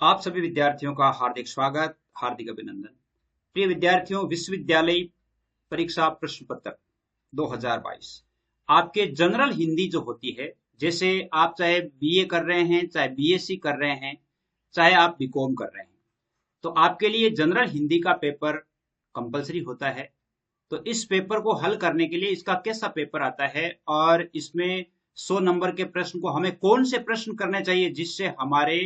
आप सभी विद्यार्थियों का हार्दिक स्वागत, हार्दिक अभिनंदन। प्रिय विद्यार्थियों, विश्वविद्यालय परीक्षा प्रश्न पत्र 2022 आपके जनरल हिंदी जो होती है, जैसे आप चाहे बीए कर रहे हैं, चाहे बीएससी कर रहे हैं, चाहे आप बीकॉम कर रहे हैं, तो आपके लिए जनरल हिंदी का पेपर कंपलसरी होता है। तो इस पेपर को हल करने के लिए इसका कैसा पेपर आता है और इसमें 100 नंबर के प्रश्न को हमें कौन से प्रश्न करने चाहिए जिससे हमारे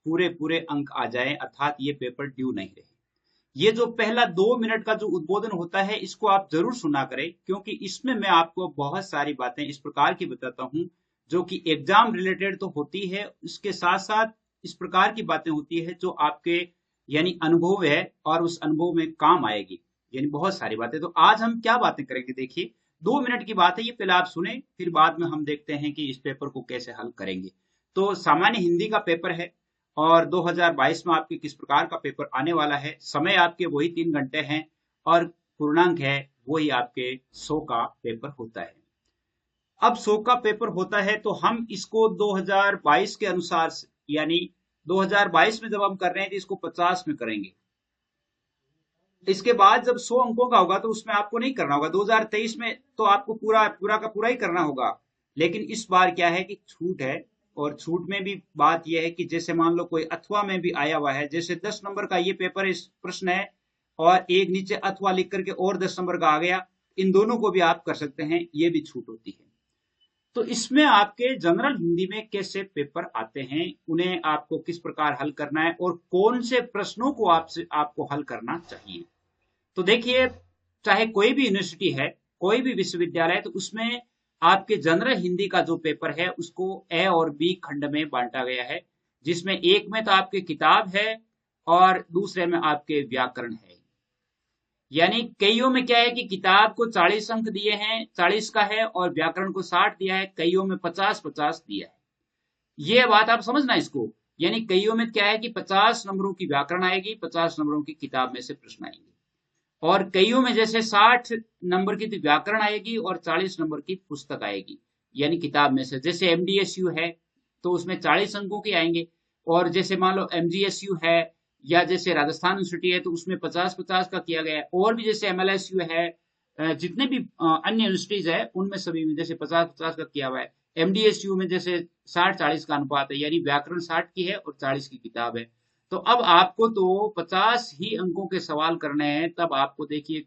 पूरे पूरे अंक आ जाएं, अर्थात ये पेपर ड्यू नहीं रहे। ये जो पहला 2 मिनट का जो उद्बोधन होता है, इसको आप जरूर सुना करें, क्योंकि इसमें मैं आपको बहुत सारी बातें इस प्रकार की बताता हूं जो कि एग्जाम रिलेटेड तो होती है, उसके साथ साथ इस प्रकार की बातें होती है जो आपके यानी अनुभव है और उस अनुभव में काम आएगी, यानी बहुत सारी बातें। तो आज हम क्या बातें करेंगे, देखिए 2 मिनट की बात है ये, पहले आप सुने, फिर बाद में हम देखते हैं कि इस पेपर को कैसे हल करेंगे। तो सामान्य हिंदी का पेपर है और 2022 में आपके किस प्रकार का पेपर आने वाला है। समय आपके वही 3 घंटे हैं और पूर्णांक है वही आपके 100 का पेपर होता है। अब 100 का पेपर होता है तो हम इसको 2022 के अनुसार यानी 2022 में जब हम कर रहे हैं तो इसको 50 में करेंगे। इसके बाद जब 100 अंकों का होगा तो उसमें आपको नहीं करना होगा। 2023 में तो आपको पूरा पूरा का पूरा ही करना होगा, लेकिन इस बार क्या है कि छूट है। और छूट में भी बात यह है कि जैसे मान लो कोई अथवा में भी आया हुआ है, जैसे 10 नंबर का ये पेपर इस प्रश्न है और एक नीचे अथवा लिख करके और 10 नंबर का आ गया, इन दोनों को भी आप कर सकते हैं, ये भी छूट होती है। तो इसमें आपके जनरल हिंदी में कैसे पेपर आते हैं, उन्हें आपको किस प्रकार हल करना है और कौन से प्रश्नों को आपको हल करना चाहिए। तो देखिए, चाहे कोई भी यूनिवर्सिटी है, कोई भी विश्वविद्यालय है, तो उसमें आपके जनरल हिंदी का जो पेपर है उसको ए और बी खंड में बांटा गया है, जिसमें एक में तो आपके किताब है और दूसरे में आपके व्याकरण है। यानी कईयों में क्या है कि किताब को 40 अंक दिए हैं, 40 का है, और व्याकरण को 60 दिया है, कईयों में 50-50 दिया है। ये बात आप समझना इसको। यानी कईयों में क्या है कि 50 नंबरों की व्याकरण आएगी, 50 नंबरों की किताब में से प्रश्न आएंगे, और कईयों में जैसे 60 नंबर की व्याकरण आएगी और 40 नंबर की पुस्तक आएगी, यानी किताब में से। जैसे एमडीएसयू है तो उसमें 40 अंकों के आएंगे, और जैसे मान लो एमजीएसयू है या जैसे राजस्थान यूनिवर्सिटी है तो उसमें 50-50 का किया गया है, और भी जैसे एमएलएसयू है, जितने भी अन्य यूनिवर्सिटीज है उनमें सभी में जैसे 50-50 का किया हुआ है। एमडीएसयू में जैसे 60-40 का अनुपात है, यानी व्याकरण 60 की है और 40 की किताब है। तो अब आपको तो 50 ही अंकों के सवाल करने हैं, तब आपको देखिए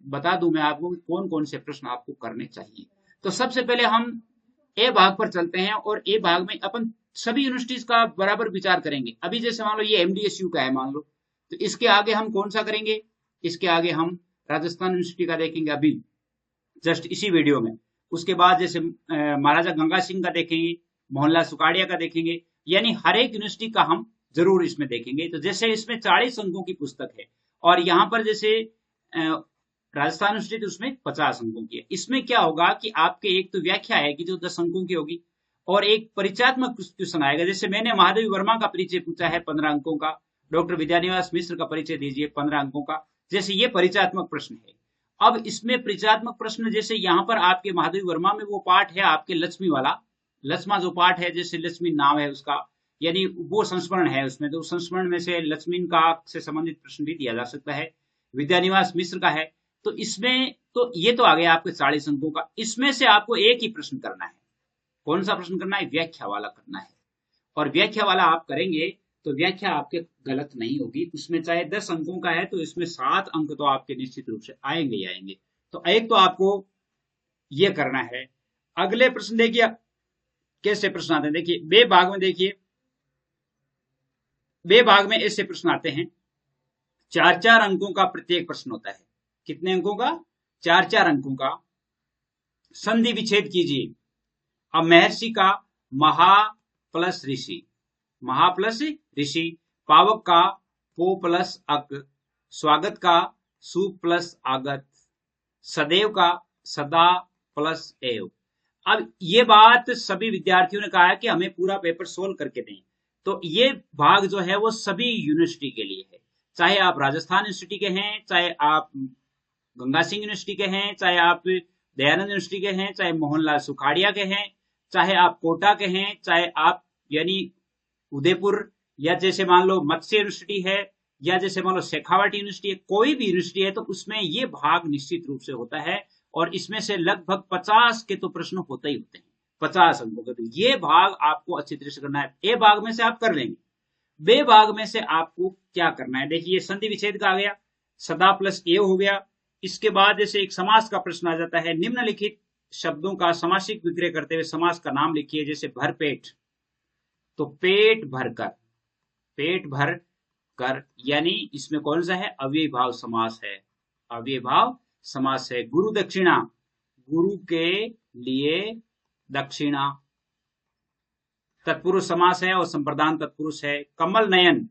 बता दूं मैं आपको कौन कौन से प्रश्न आपको करने चाहिए। तो सबसे पहले हम ए भाग पर चलते हैं, और ए भाग में अपन सभी यूनिवर्सिटीज का बराबर विचार करेंगे। अभी जैसे मान लो ये एमडीएसयू का है मान लो, तो इसके आगे हम कौन सा करेंगे, इसके आगे हम राजस्थान यूनिवर्सिटी का देखेंगे अभी जस्ट इसी वीडियो में। उसके बाद जैसे महाराजा गंगा सिंह का देखेंगे, मोहनलाल सुखाड़िया का देखेंगे, यानी हर एक यूनिवर्सिटी का हम जरूर इसमें देखेंगे। तो जैसे इसमें 40 अंकों की पुस्तक है और यहाँ पर जैसे राजस्थान यूनिवर्सिटी उसमें 50 अंकों की है। इसमें क्या होगा कि आपके एक तो व्याख्या आएगी जो 10 अंकों की होगी, और एक परिचयात्मक क्वेश्चन आएगा। जैसे मैंने महादेवी वर्मा का परिचय पूछा है 15 अंकों का, डॉक्टर विद्यानिवास मिश्र का परिचय दीजिए 15 अंकों का, जैसे ये परिचयात्मक प्रश्न है। अब इसमें परिचयात्मक प्रश्न जैसे यहाँ पर आपके महादेवी वर्मा में वो पाठ है आपके लक्ष्मी वाला, लक्ष्मा जो पाठ है, जैसे लक्ष्मी नाम है उसका, यानी वो संस्मरण है उसमें, तो संस्मरण में से लक्ष्मी का से संबंधित प्रश्न भी दिया जा सकता है। विद्यानिवास मिश्र का है, तो इसमें तो ये तो आ गया आपके 40 अंकों का। इसमें से आपको एक ही प्रश्न करना है। कौन सा प्रश्न करना है? व्याख्या वाला करना है। और व्याख्या वाला आप करेंगे तो व्याख्या आपके गलत नहीं होगी। उसमें चाहे 10 अंकों का है तो इसमें 7 अंक तो आपके निश्चित रूप से आएंगे ही आएंगे। तो एक तो आपको ये करना है। अगले प्रश्न देखिए कैसे प्रश्न आते हैं। देखिए बे भाग में, देखिए बे भाग में ऐसे प्रश्न आते हैं, 4-4 अंकों का प्रत्येक प्रश्न होता है। कितने अंकों का? 4-4 अंकों का। संधि विच्छेद कीजिए। अब महर्षि का महा प्लस ऋषि, महा प्लस ऋषि, पावक का पो प्लस अक, स्वागत का सु प्लस आगत, सदैव का सदा प्लस एव। अब ये बात सभी विद्यार्थियों ने कहा है कि हमें पूरा पेपर सोल्व करके दें। तो ये भाग जो है वो सभी यूनिवर्सिटी के लिए है, चाहे आप राजस्थान यूनिवर्सिटी के हैं, चाहे आप गंगा सिंह यूनिवर्सिटी के हैं, चाहे आप दयानंद यूनिवर्सिटी के हैं, चाहे मोहनलाल सुखाड़िया के हैं, चाहे आप कोटा के हैं, चाहे आप यानी उदयपुर या जैसे मान लो मत्स्य यूनिवर्सिटी है, या जैसे मान लो शेखावट यूनिवर्सिटी है, कोई भी यूनिवर्सिटी है तो उसमें ये भाग निश्चित रूप से होता है, और इसमें से लगभग 50 के तो प्रश्न होते ही होते हैं, 50 अंकों के। तो ये भाग आपको अच्छी तरह से करना है। ए भाग में से आप कर लेंगे, बे भाग में से आपको क्या करना है, देखिए संधि विच्छेद का आ गया, सदा प्लस ए हो गया। इसके बाद जैसे एक समास का प्रश्न आ जाता है, निम्नलिखित शब्दों का समासिक विग्रह करते हुए समास का नाम लिखिए। जैसे भरपेट, तो पेट भरकर, पेट भर कर, यानी इसमें कौन सा है, अव्ययीभाव समास है, अव्ययीभाव समास है। गुरु दक्षिणा, गुरु के लिए दक्षिणा, तत्पुरुष समास है और संप्रदान तत्पुरुष है। कमल नयन,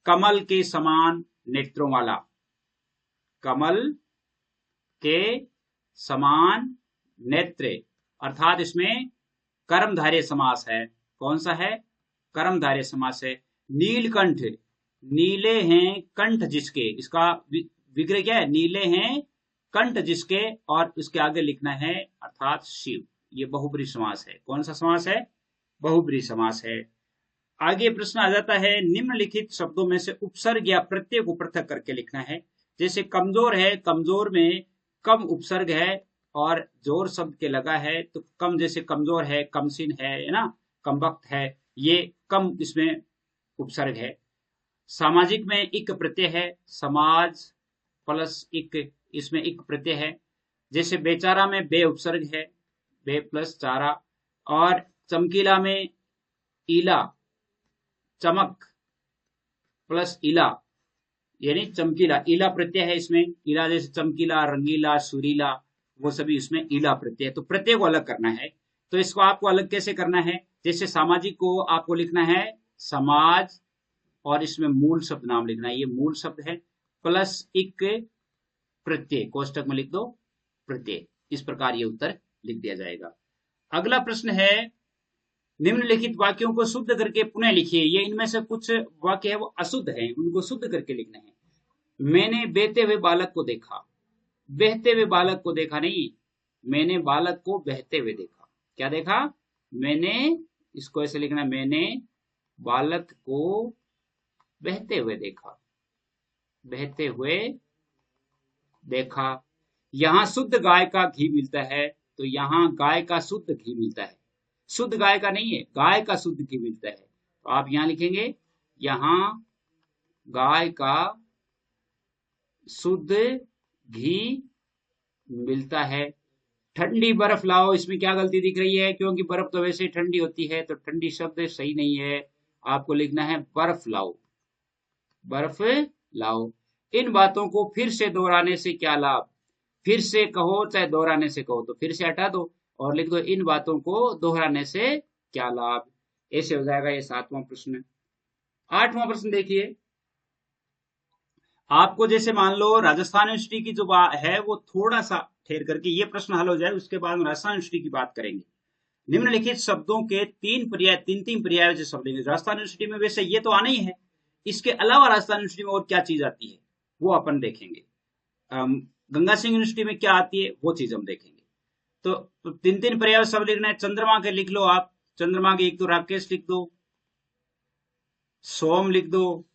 कमल के समान नेत्रों वाला, कमल के समान नेत्र, अर्थात इसमें कर्मधारय समास है। कौन सा है, कर्मधारय समास है। नीलकंठ, नीले हैं कंठ जिसके, इसका विग्रह क्या है, नीले हैं कंठ जिसके, और उसके आगे लिखना है अर्थात शिव। ये बहुब्रीहि समास है। कौन सा समास है, बहुब्रीहि समास है। आगे प्रश्न आ जाता है, निम्नलिखित शब्दों में से उपसर्ग या प्रत्यय को पृथक करके लिखना है। जैसे कमजोर है, कमजोर में कम उपसर्ग है और जोर शब्द के लगा है, तो कम, जैसे कमजोर है, कमसिन है ना, कमबख्त है, ये कम इसमें उपसर्ग है। सामाजिक में इक प्रत्यय है, समाज प्लस इक, इसमें इक प्रत्यय है। जैसे बेचारा में बे उपसर्ग है, बे प्लस चारा। और चमकीला में ईला, चमक प्लस इला, यानी चमकीला, ईला प्रत्यय है इसमें। ईला जैसे चमकीला, रंगीला, सुरीला, वो सभी इसमें ईला प्रत्यय है। तो प्रत्यय को अलग करना है, तो इसको आपको अलग कैसे करना है, जैसे सामाजिक को आपको लिखना है समाज, और इसमें मूल शब्द नाम लिखना है, ये मूल शब्द है, प्लस इक प्रत्यय, कोष्टक में लिख दो प्रत्यय। इस प्रकार ये उत्तर लिख दिया जाएगा। अगला प्रश्न है, निम्नलिखित वाक्यों को शुद्ध करके पुनः लिखिए। ये इनमें से कुछ वाक्य है वो अशुद्ध हैं, उनको शुद्ध करके लिखना है। मैंने बहते हुए बालक को देखा, बहते हुए बालक को देखा नहीं, मैंने बालक को बहते हुए देखा। क्या देखा, मैंने, इसको ऐसे लिखना, मैंने बालक को बहते हुए देखा, बहते हुए देखा। यहां शुद्ध गाय का घी मिलता है, तो यहां गाय का शुद्ध घी मिलता है, शुद्ध गाय का नहीं है, गाय का शुद्ध घी मिलता है। तो आप यहां लिखेंगे, यहां गाय का शुद्ध घी मिलता है। ठंडी बर्फ लाओ, इसमें क्या गलती दिख रही है, क्योंकि बर्फ तो वैसे ही ठंडी होती है, तो ठंडी शब्द सही नहीं है, आपको लिखना है बर्फ लाओ, बर्फ लाओ। इन बातों को फिर से दोहराने से क्या लाभ, फिर से कहो चाहे दोहराने से कहो, तो फिर से हटा दो और लिख दो इन बातों को दोहराने से क्या लाभ। ऐसे हो जाएगा ये 7वां प्रश्न। 8वां प्रश्न देखिए, आपको जैसे मान लो राजस्थान यूनिवर्सिटी की जो है वो थोड़ा सा ठहर करके ये प्रश्न हल हो जाए, उसके बाद हम राजस्थान यूनिवर्सिटी की बात करेंगे। निम्नलिखित शब्दों के तीन पर्याय जो शब्द लेंगे। राजस्थान यूनिवर्सिटी में वैसे ये तो आना ही है, इसके अलावा राजस्थान यूनिवर्सिटी में और क्या चीज आती है वो अपन देखेंगे। गंगा सिंह यूनिवर्सिटी में क्या आती है वो चीज हम देखेंगे। तो तीन पर्याय शब्द लिखना है। चंद्रमा के लिख लो आप, चंद्रमा के एक तो राकेश लिख दो, सोम लिख दो,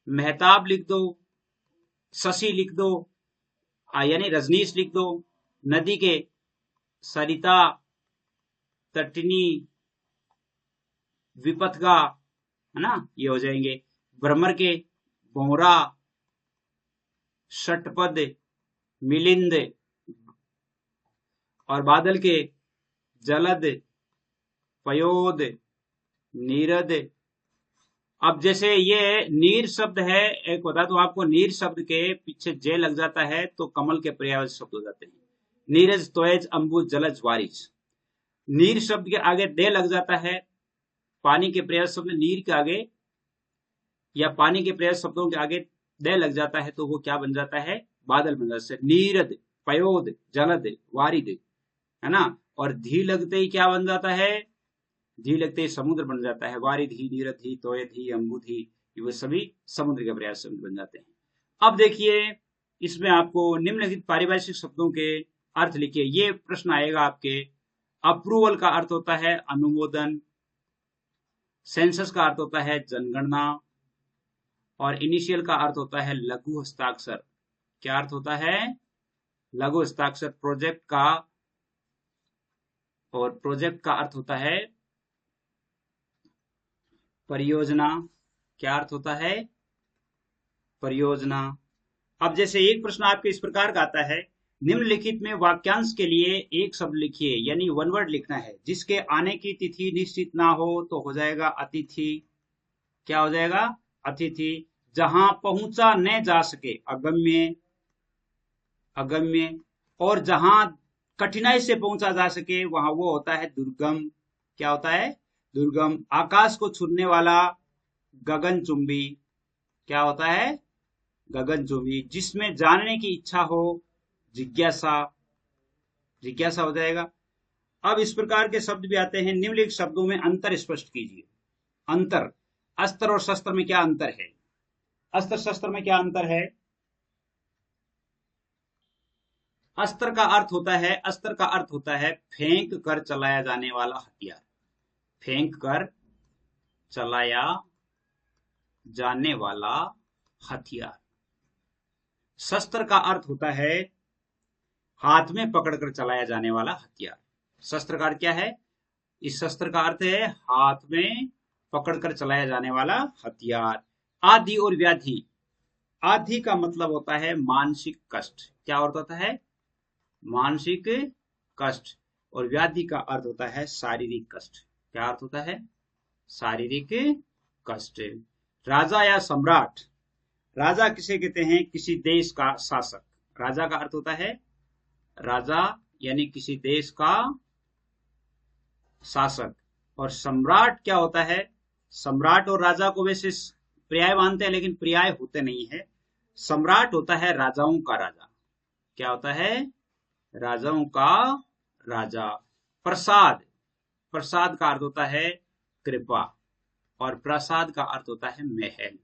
मेहताब लिख दो, शशि लिख दो, यानी रजनीश लिख दो। नदी के सरिता, तटिनी, विपथगा, है ना, ये हो जाएंगे। भ्रमर के बोहरा, षटपद, मिलिंद, और बादल के जलद, पयोद, नीरद। अब जैसे ये नीर शब्द है, एक बता दूं आपको, नीर शब्द के पीछे जे लग जाता है तो कमल के पर्यायवाची शब्द हो जाते हैं। नीरज, त्वज, अंबुज, जलज, वारिज। नीर शब्द के आगे दे लग जाता है, पानी के पर्यायवाची शब्द नीर के आगे या पानी के पर्यायवाची शब्दों के आगे दे लग जाता है तो वो क्या बन जाता है, बादल बन जाता है। नीरद, पयोद, जलद, वारिद, है ना। और धी लगते ही क्या बन जाता है, धी लगते ही समुद्र बन जाता है। वारिधी, नीरधी, तोयधी, अंबुधी, ये सभी समुद्र के पर्यायवाची शब्द बन जाते हैं। अब देखिए इसमें आपको निम्नलिखित पारिभाषिक शब्दों के अर्थ लिखिए। ये प्रश्न आएगा आपके। अप्रूवल का अर्थ होता है अनुमोदन, सेंसस का अर्थ होता है जनगणना, और इनिशियल का अर्थ होता है लघु हस्ताक्षर। क्या अर्थ होता है? लघु हस्ताक्षर प्रोजेक्ट का, और प्रोजेक्ट का अर्थ होता है परियोजना। क्या अर्थ होता है? परियोजना। अब जैसे एक प्रश्न आपके इस प्रकार का आता है, निम्नलिखित में वाक्यांश के लिए एक शब्द लिखिए, यानी वन वर्ड लिखना है, जिसके आने की तिथि निश्चित ना हो तो हो जाएगा अतिथि। क्या हो जाएगा? अतिथि। जहां पहुंचा न जा सके अगम्य, अगम्य। और जहां कठिनाई से पहुंचा जा सके वहां वो होता है दुर्गम। क्या होता है? दुर्गम। आकाश को छूने वाला गगनचुंबी। क्या होता है? गगनचुंबी। जिसमें जानने की इच्छा हो जिज्ञासा, जिज्ञासा हो जाएगा। अब इस प्रकार के शब्द भी आते हैं। निम्नलिखित शब्दों में अंतर स्पष्ट कीजिए। अंतर, अस्त्र और शस्त्र में क्या अंतर है? अस्त्र शस्त्र में क्या अंतर है? अस्त्र का अर्थ होता है, अस्त्र का अर्थ होता है फेंक कर चलाया जाने वाला हथियार। फेंक कर चलाया जाने वाला हथियार। शस्त्र का अर्थ होता है हाथ में पकड़कर चलाया जाने वाला हथियार। शस्त्र का अर्थ क्या है? इस शस्त्र का अर्थ है हाथ में पकड़कर चलाया जाने वाला हथियार। आदि और व्याधि। आदि का मतलब होता है मानसिक कष्ट। क्या अर्थ होता है? मानसिक कष्ट। और व्याधि का अर्थ होता है शारीरिक कष्ट। क्या अर्थ होता है? शारीरिक कष्ट। राजा या सम्राट। राजा किसे कहते हैं? किसी देश का शासक। राजा का अर्थ होता है राजा, यानी किसी देश का शासक। और सम्राट क्या होता है? सम्राट और राजा को वैसे पर्याय मानते हैं, लेकिन पर्याय होते नहीं है। सम्राट होता है राजाओं का राजा। क्या होता है? राजाओं का राजा। प्रसाद, प्रसाद का अर्थ होता है कृपा, और प्रसाद का अर्थ होता है महल।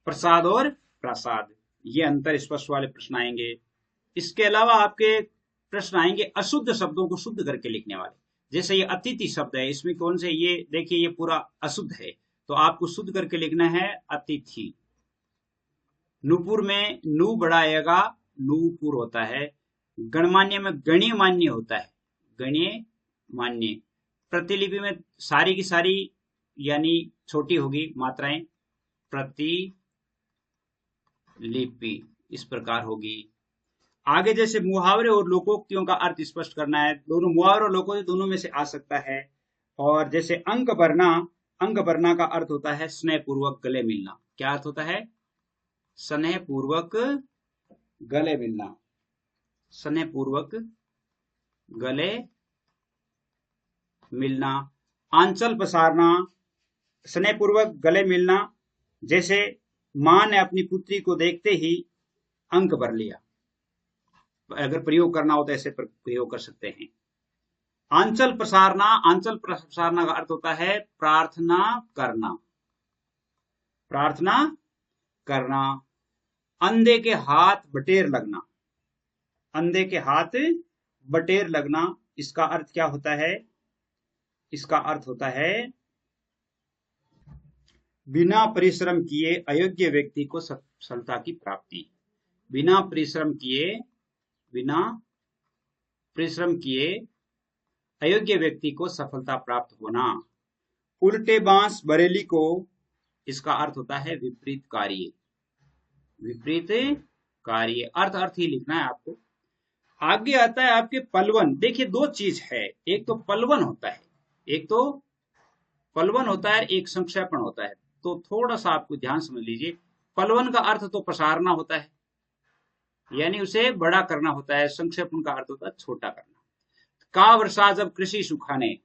प्रसाद और प्रसाद, ये अंतर स्पष्ट वाले प्रश्न आएंगे। इसके अलावा आपके प्रश्न आएंगे अशुद्ध शब्दों को शुद्ध करके लिखने वाले। जैसे ये अतिथि शब्द है, इसमें कौन से, ये देखिए ये पूरा अशुद्ध है, तो आपको शुद्ध करके लिखना है अतिथि। नुपुर में नु बड़ा आएगा, नूपुर होता है। गणमान्य में गण्यमान्य होता है, गण्यमान्य। प्रतिलिपि में सारी की सारी यानी छोटी होगी मात्राएं, प्रतिलिपि इस प्रकार होगी। आगे जैसे मुहावरे और लोकोक्तियों का अर्थ स्पष्ट करना है। दोनों मुहावरे और लोकोक्ति दोनों में से आ सकता है। और जैसे अंक भरना, अंक भरना का अर्थ होता है स्नेहपूर्वक गले मिलना। क्या अर्थ होता है? स्नेहपूर्वक गले मिलना। स्नेहपूर्वक गले मिलना। आंचल पसारना, स्नेहपूर्वक गले मिलना। जैसे मां ने अपनी पुत्री को देखते ही अंक भर लिया। अगर प्रयोग करना हो तो ऐसे प्रयोग कर सकते हैं। आंचल प्रसारना, आंचल प्रसारना का अर्थ होता है प्रार्थना करना, प्रार्थना करना। अंधे के हाथ बटेर लगना, अंधे के हाथ बटेर लगना, इसका अर्थ क्या होता है? इसका अर्थ होता है बिना परिश्रम किए अयोग्य व्यक्ति को सफलता की प्राप्ति। बिना परिश्रम किए, बिना परिश्रम किए अयोग्य व्यक्ति को सफलता प्राप्त होना। उल्टे बांस बरेली को, इसका अर्थ होता है विपरीत कार्य। विपरीत कार्य, अर्थ अर्थ ही लिखना है आपको। आगे आता है आपके पलवन। देखिए दो चीज है, एक तो पलवन होता है, एक तो पलवन होता है, एक संक्षेपण होता है। तो थोड़ा सा आपको ध्यान समझ लीजिए। पलवन का अर्थ तो प्रसारना होता है, यानी उसे बड़ा करना होता है। संक्षेपण का अर्थ होता है छोटा करना। का वर्षा जब कृषि सुखाने,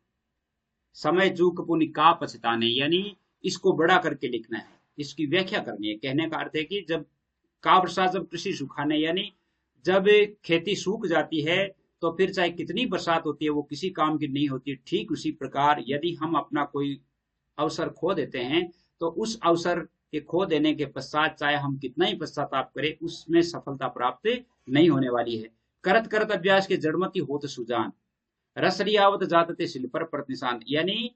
समय चूक पुनि का पछताने, यानी इसको बड़ा करके लिखना है, इसकी व्याख्या करनी है। कहने का अर्थ है कि जब का वर्षा जब कृषि सुखाने, यानी जब खेती सूख जाती है तो फिर चाहे कितनी बरसात होती है वो किसी काम की नहीं होती। ठीक उसी प्रकार यदि हम अपना कोई अवसर खो देते हैं तो उस अवसर के खो देने के पश्चात चाहे हम कितना ही पश्चाताप करें, उसमें सफलता प्राप्त नहीं होने वाली है। करत करत अभ्यास के जड़मती होत सुजान, रसरियावत जातते शिल पर प्रतिशान, यानी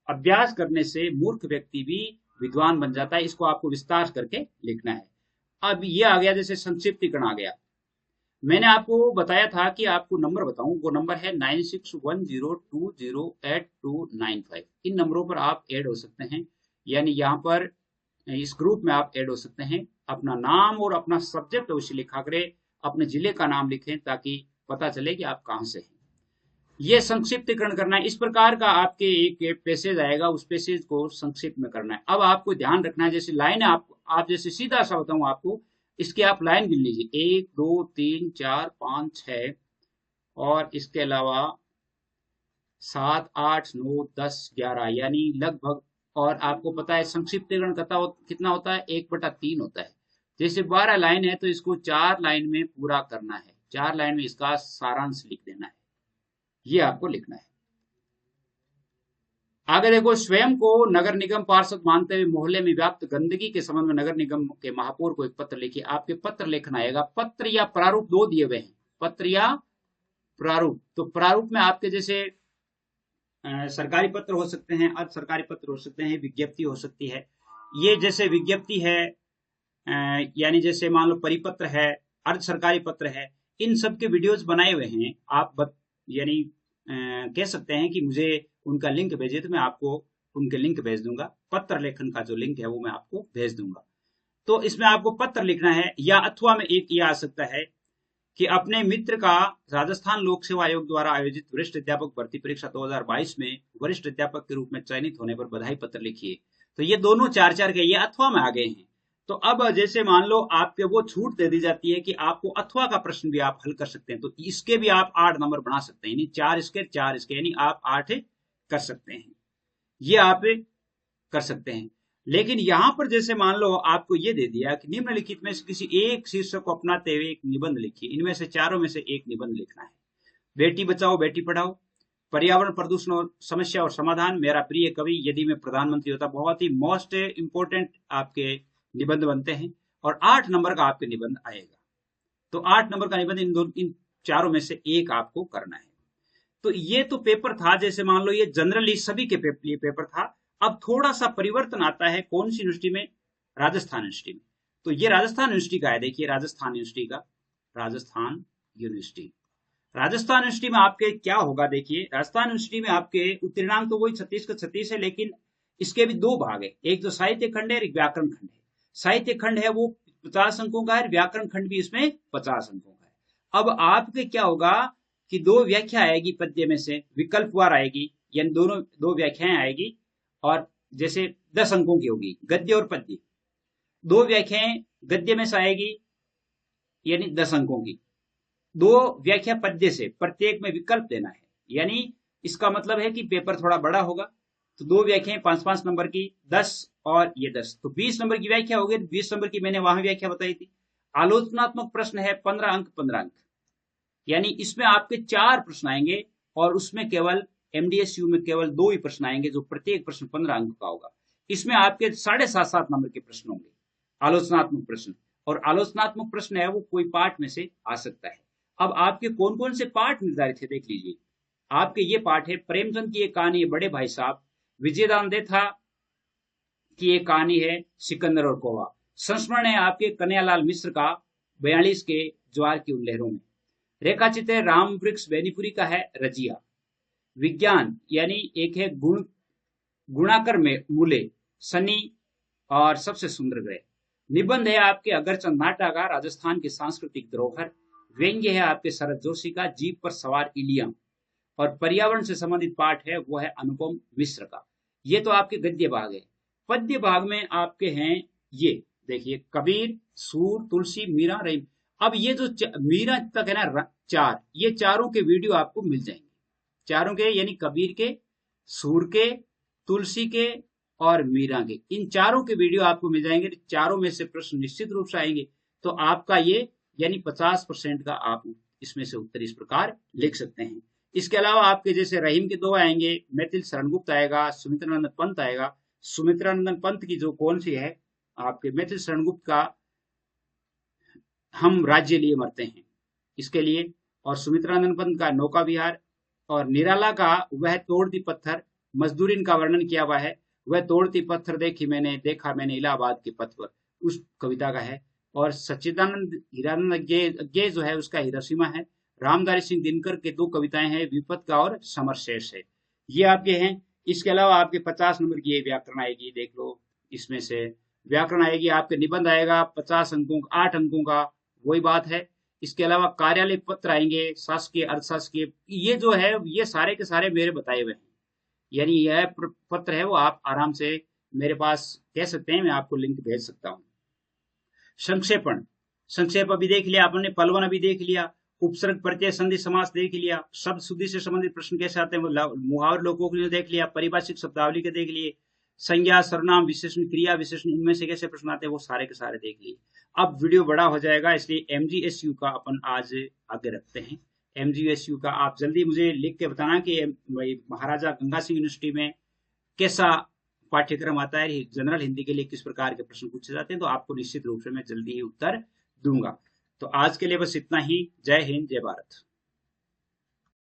अभ्यास करने से मूर्ख व्यक्ति भी विद्वान बन जाता है। इसको आपको विस्तार करके लिखना है। अब ये आ गया, जैसे संक्षिप्तीकरण आ गया। मैंने आपको बताया था कि आपको नंबर बताऊं, वो नंबर है 9610208295। इन नंबरों पर आप ऐड हो सकते हैं, यानी यहाँ पर इस ग्रुप में आप ऐड हो सकते हैं। अपना नाम और अपना सब्जेक्ट अवश्य लिखा करें, अपने जिले का नाम लिखें ताकि पता चले कि आप कहाँ से हैं। ये संक्षिप्तीकरण करना है। इस प्रकार का आपके एक पैसेज आएगा, उस पैसेज को संक्षिप्त में करना है। अब आपको ध्यान रखना है, जैसे लाइन आप जैसे सीधा सा बताऊं आपको, इसके आप लाइन गिन लीजिए, 1 2 3 4 5 6 और इसके अलावा 7 8 9 10 11, यानी लगभग। और आपको पता है संक्षिप्तीकरण कितना होता है, 1/3 होता है। जैसे 12 लाइन है तो इसको 4 लाइन में पूरा करना है, 4 लाइन में इसका सारांश लिख देना है। ये आपको लिखना है। आगे देखो, स्वयं को नगर निगम पार्षद मानते हुए मोहल्ले में व्याप्त गंदगी के संबंध में नगर निगम के महापौर को एक पत्र लिखिए। आपके पत्र लेखन आएगा। पत्र या प्रारूप दो दिए हुए हैं, पत्र या प्रारूप। तो प्रारूप में आपके जैसे सरकारी पत्र हो सकते हैं, अर्ध सरकारी पत्र हो सकते हैं, विज्ञप्ति हो सकती है। ये जैसे विज्ञप्ति है, यानी जैसे मान लो परिपत्र है, अर्ध सरकारी पत्र है, इन सब के वीडियोस बनाए हुए हैं। आप यानी कह सकते हैं कि मुझे उनका लिंक भेजिए, तो मैं आपको उनके लिंक भेज दूंगा। पत्र लेखन का जो लिंक है वो मैं आपको भेज दूंगा। तो इसमें आपको पत्र लिखना है, या अथवा में एक ये आ सकता है कि अपने मित्र का राजस्थान लोक सेवा आयोग द्वारा आयोजित वरिष्ठ अध्यापक भर्ती परीक्षा 2022 में वरिष्ठ अध्यापक के रूप में चयनित होने पर बधाई पत्र लिखिए। तो ये दोनों 4-4 के ये अथवा में आ गए हैं। तो अब जैसे मान लो आपके वो छूट दे दी जाती है कि आपको अथवा का प्रश्न भी आप हल कर सकते हैं, तो इसके भी आप 8 नंबर बना सकते हैं, यानी 4 इसके, यानी आप 8 कर सकते हैं। ये आप कर सकते हैं। लेकिन यहां पर जैसे मान लो आपको ये दे दिया कि निम्नलिखित में से किसी एक शीर्षक को अपनाते हुए एक निबंध लिखिए। इनमें से चारों में से एक निबंध लिखना है। बेटी बचाओ बेटी पढ़ाओ, पर्यावरण प्रदूषण और समस्या और समाधान, मेरा प्रिय कवि, यदि मैं प्रधानमंत्री होता। बहुत ही मोस्ट इंपोर्टेंट आपके निबंध बनते हैं और 8 नंबर का आपके निबंध आएगा। तो 8 नंबर का निबंध इन चारों में से एक आपको करना है। तो ये तो पेपर था, जैसे मान लो ये जनरली सभी के लिए पेपर था। अब थोड़ा सा परिवर्तन आता है, कौन सी यूनिवर्सिटी में, राजस्थान यूनिवर्सिटी में। तो ये राजस्थान यूनिवर्सिटी का है, देखिए राजस्थान यूनिवर्सिटी का, राजस्थान यूनिवर्सिटी। राजस्थान यूनिवर्सिटी में आपके क्या होगा, देखिए राजस्थान यूनिवर्सिटी में आपके उत्तीर्णांक तो वही 36 का 36 है, लेकिन इसके भी 2 भाग है, एक तो साहित्य खंड है, एक व्याकरण खंड है। साहित्य खंड है वो 50 अंकों का है, व्याकरण खंड भी इसमें 50 अंकों का है। अब आपके क्या होगा कि 2 व्याख्या आएगी पद्य में से, विकल्पवार आएगी, यानी दोनों 2 व्याख्याएं आएगी, और जैसे 10 अंकों की होगी गद्य और पद्य। 2 व्याख्याएं गद्य में से आएगी यानी 10 अंकों की, 2 व्याख्या पद्य से, प्रत्येक में विकल्प देना है, यानी इसका मतलब है कि पेपर थोड़ा बड़ा होगा। तो 2 व्याख्याएं 5-5 नंबर की, 10 और ये 10, तो 20 नंबर की व्याख्या हो गई। 20 नंबर की मैंने वहां व्याख्या बताई थी। आलोचनात्मक प्रश्न है 15 अंक 15 अंक, यानी इसमें आपके 4 प्रश्न आएंगे और उसमें केवल एमडीएसयू में केवल 2 ही प्रश्न आएंगे, जो प्रत्येक प्रश्न 15 अंक का होगा। इसमें आपके 7.5 नंबर के प्रश्न होंगे आलोचनात्मक प्रश्न, और आलोचनात्मक प्रश्न है वो कोई पाठ में से आ सकता है। अब आपके कौन कौन से पाठ निर्धारित है देख लीजिए। आपके ये पाठ है, प्रेमचंद की एक कहानी है बड़े भाई साहब, विजयदान देथा की एक कहानी है सिकंदर और कौवा, संस्मरण है आपके कन्हैयालाल मिश्र का 42 के ज्वार की उन लहरों में, रेखाचित्र है राम वृक्ष बेनीपुरी का है रजिया, विज्ञान यानी एक है गुणाकर में मूले, शनि और सबसे सुंदर ग्रह, निबंध है आपके अगरचंद नाटा का राजस्थान की सांस्कृतिक धरोहर, व्यंग्य है आपके शरद जोशी का जीप पर सवार इलियम, और पर्यावरण से संबंधित पाठ है वो है अनुपम मिश्र का। ये तो आपके गद्य भाग है। पद्य भाग में आपके हैं ये देखिए, कबीर, सूर, तुलसी, मीरा, रहीम। अब ये जो मीरा तक है ना 4, ये चारों के वीडियो आपको मिल जाएंगे, चारों के, यानी कबीर के, सूर के, तुलसी के और मीरा के, इन चारों के वीडियो आपको मिल जाएंगे। चारों में से प्रश्न निश्चित रूप से आएंगे। तो आपका ये यानी 50% का आप इसमें से उत्तर इस प्रकार लिख सकते हैं। इसके अलावा आपके जैसे रहीम के 2 आएंगे, मैथिल शरणगुप्त आएगा, सुमित्रानंदन पंत आएगा। सुमित्रानंदन पंत की जो कौन सी है आपके, मैथिल शरणगुप्त का हम राज्य लिए मरते हैं, इसके लिए, और सुमित्रानंदन पंत का नौका विहार, और निराला का वह तोड़ दी पत्थर मजदूरी का वर्णन किया हुआ है। वह तोड़ती पत्थर देखी मैंने, देखा मैंने इलाहाबाद के पथ पर, उस कविता का है। और सच्चिदानंद हीरानंद अज्ञे जो है उसका हिरोशिमा है। रामधारी सिंह दिनकर के दो कविताएं हैं, विपत का और समर शेष है। ये आपके हैं। इसके अलावा आपके 50 नंबर की ये व्याकरण आएगी, देख लो। इसमें से व्याकरण आएगी, आपके निबंध आएगा 50 अंकों 8 अंकों का, वही बात है। इसके अलावा कार्यालय पत्र आएंगे, शासकीय अर्धशासकीय, ये जो है ये सारे के सारे मेरे बताए हुए हैं। यानी यह पत्र है वो आप आराम से मेरे पास कह सकते हैं, मैं आपको लिंक भेज सकता हूँ। संक्षेपण, संक्षेप अभी देख लिया आपने, पलवन अभी देख लिया, उपसर्ग प्रत्यय संधि समास देख लिया, शब्द शुद्धि से संबंधित प्रश्न कैसे आते हैं वो मुहावरे लोकोक्ति देख लिया, परिभाषिक शब्दावली के देख लिए, संज्ञा सर्वनाम विशेषण क्रिया विशेषण इनमें से कैसे प्रश्न आते हैं वो सारे के सारे देख लिए। अब वीडियो बड़ा हो जाएगा, इसलिए MGSU का अपन आज आगे रखते हैं। MGSU का आप जल्दी मुझे लिख के बताना कि महाराजा गंगा सिंह यूनिवर्सिटी में कैसा पाठ्यक्रम आता है, जनरल हिंदी के लिए किस प्रकार के प्रश्न पूछे जाते हैं, तो आपको निश्चित रूप से मैं जल्दी ही उत्तर दूंगा। तो आज के लिए बस इतना ही। जय हिंद, जय भारत।